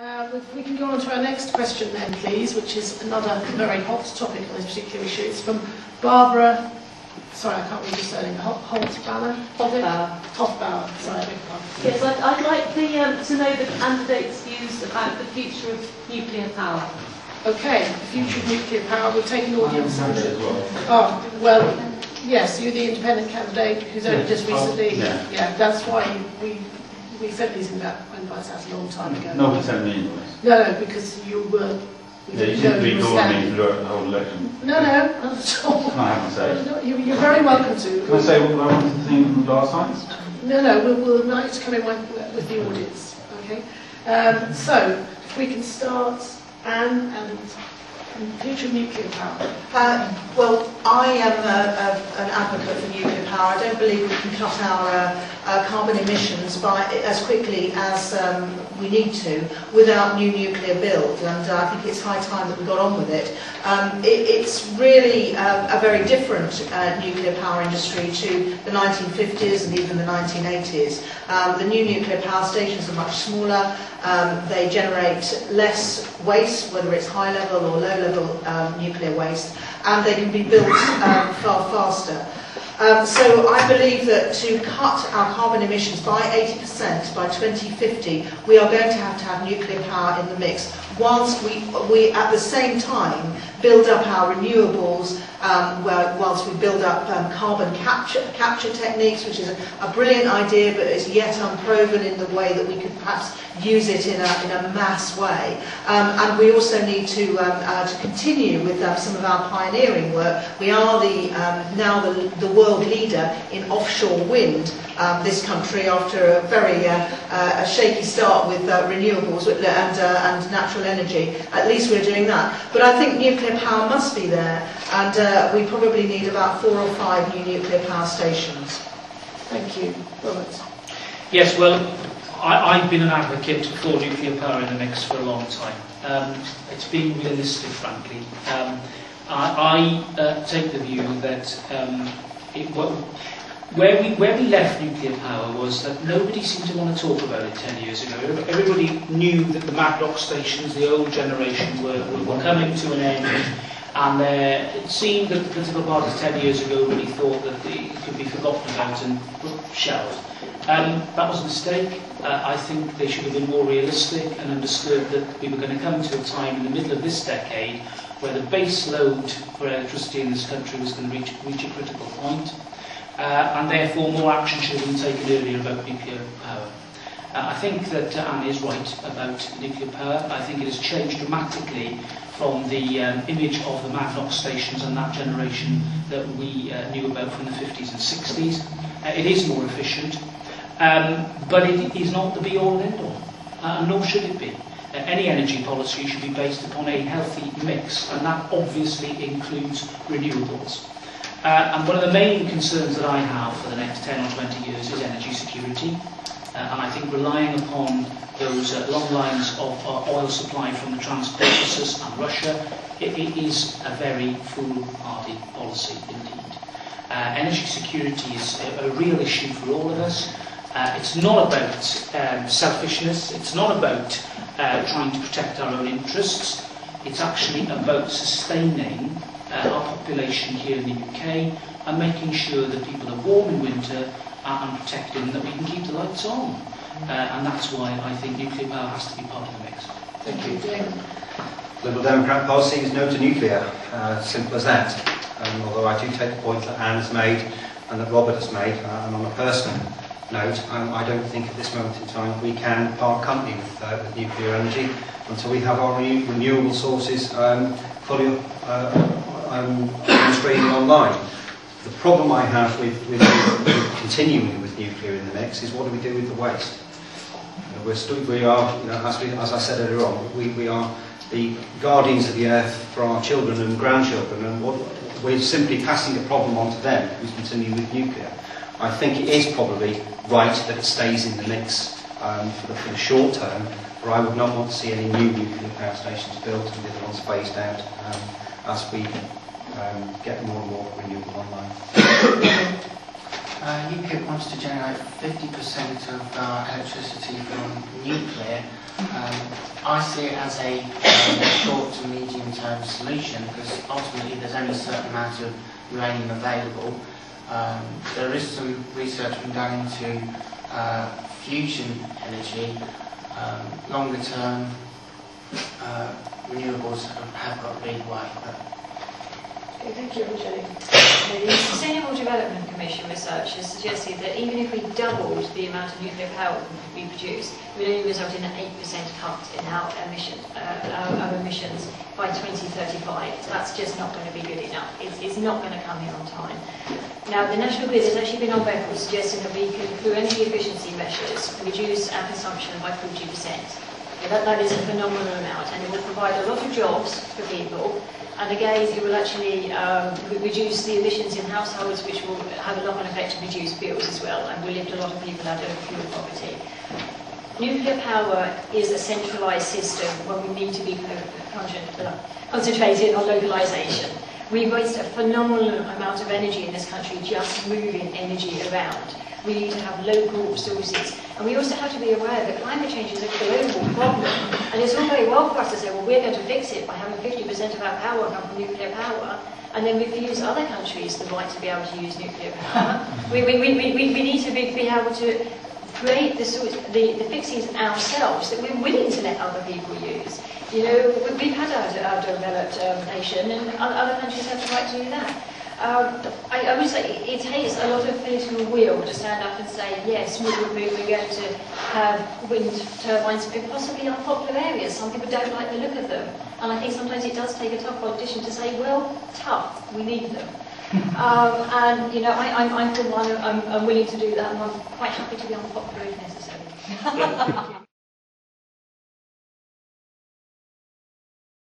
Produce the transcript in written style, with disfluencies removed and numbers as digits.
If we can go on to our next question then, please, which is another very hot topic on this particular issue. It's from Barbara, sorry, I can't read your surname, Hofbauer? Hofbauer, sorry, I beg your pardon. Yes, I'd like to know the candidates' views about the future of nuclear power. Okay, the future of nuclear power, we'll take an audience. Oh, well, yes, you're the independent candidate who's only just recently, yeah, that's why we sent these invites out a long time ago. Nobody sent me anyways. No, because you were... Yeah, you seem to be ignoring me throughout the whole election. No, not at all. Can I have a say? You're very welcome to. Can I say what I wanted to think last time? No, we'll invite you to come in with the audience, okay? So, if we can start, Anne, and future of nuclear power. Well, I am an advocate for nuclear power. I don't believe we can cut our carbon emissions as quickly as we need to without new nuclear build, and I think it's high time that we got on with it. It's really a very different nuclear power industry to the 1950s and even the 1980s. The new nuclear power stations are much smaller. They generate less waste, whether it's high level or low level nuclear waste, and they can be built far faster. So I believe that to cut our carbon emissions by 80% by 2050, we are going to have nuclear power in the mix, whilst we at the same time build up our renewables, whilst we build up carbon capture techniques, which is a brilliant idea, but is yet unproven in the way that we could perhaps use it in a mass way. And we also need to continue with some of our pioneering work. We are now the world leader in offshore wind, this country, after a very shaky start with renewables and natural energy. At least we're doing that. But I think nuclear power must be there, and we probably need about 4 or 5 new nuclear power stations. Thank you. Robert. Yes, well, I've been an advocate for nuclear power in the mix for a long time. It's been realistic, frankly. I take the view that where we left nuclear power was that nobody seemed to want to talk about it 10 years ago. Everybody knew that the Madlock stations, the old generation, were coming to an end, and it seemed that the political parties 10 years ago really thought that it could be forgotten about and shelved. That was a mistake. I think they should have been more realistic and understood that we were going to come to a time in the middle of this decade where the base load for electricity in this country was going to reach a critical point, and therefore more action should have been taken earlier about nuclear power. I think that Anne is right about nuclear power. I think it has changed dramatically from the image of the Madlock stations and that generation that we knew about from the 50s and 60s. It is more efficient. But it is not the be-all and end-all, nor should it be. Any energy policy should be based upon a healthy mix, and that obviously includes renewables. And one of the main concerns that I have for the next 10 or 20 years is energy security, and I think relying upon those long lines of oil supply from the transporters and Russia, it is a very foolhardy policy indeed. Energy security is a real issue for all of us. It's not about selfishness, it's not about trying to protect our own interests, it's actually about sustaining our population here in the UK and making sure that people are warm in winter and protected and that we can keep the lights on. And that's why I think nuclear power has to be part of the mix. Thank you, David. Liberal Democrat policy is no to nuclear, simple as that. Although I do take the point that Anne has made and that Robert has made, and on a personal note, I don't think at this moment in time we can part company with nuclear energy until we have our renewable sources fully streaming online. The problem I have with continuing with nuclear in the mix is what do we do with the waste? We are, as I said earlier on, we are the guardians of the earth for our children and grandchildren, and we're simply passing the problem on to them who's continuing with nuclear. I think it is probably right that it stays in the mix for the short term, but I would not want to see any new nuclear power stations built and the other ones phased out as we get more and more renewable online. UKIP wants to generate 50% of electricity from nuclear. I see it as a short to medium term solution because ultimately there's only a certain amount of uranium available. There is some research being done into fusion energy. Longer term renewables have got a big way. Okay, thank you, Jenny. The Sustainable Development Commission research has suggested that even if we doubled the amount of nuclear power we produce, it would only result in an 8% cut in our emissions by 2035. So that's just not going to be good enough. It's not going to come here on time. Now, the National Grid has actually been on record suggesting that we could, through energy efficiency measures, reduce our consumption by 40%. That is a phenomenal amount, and it will provide a lot of jobs for people. And again, it will actually reduce the emissions in households, which will have a knock-on effect to reduce bills as well, and will lift a lot of people out of fuel poverty. Nuclear power is a centralised system when we need to be concentrated on localisation. We waste a phenomenal amount of energy in this country just moving energy around. We need to have local sources. And we also have to be aware that climate change is a global problem. And it's all very well for us to say, well, we're going to fix it by having 50% of our power come from nuclear power, and then refuse other countries the right to be able to use nuclear power. We need to be able to create the fixings ourselves that we're willing to let other people use. You know, we've had our developed nation, and other countries have the right to do that. I would say it takes a lot of political will to stand up and say, yes, we're going to have wind turbines in possibly unpopular areas. Some people don't like the look of them. And I think sometimes it does take a tough politician to say, well, tough, we need them. And, you know, I'm for one, I'm willing to do that, and I'm quite happy to be unpopular if necessary.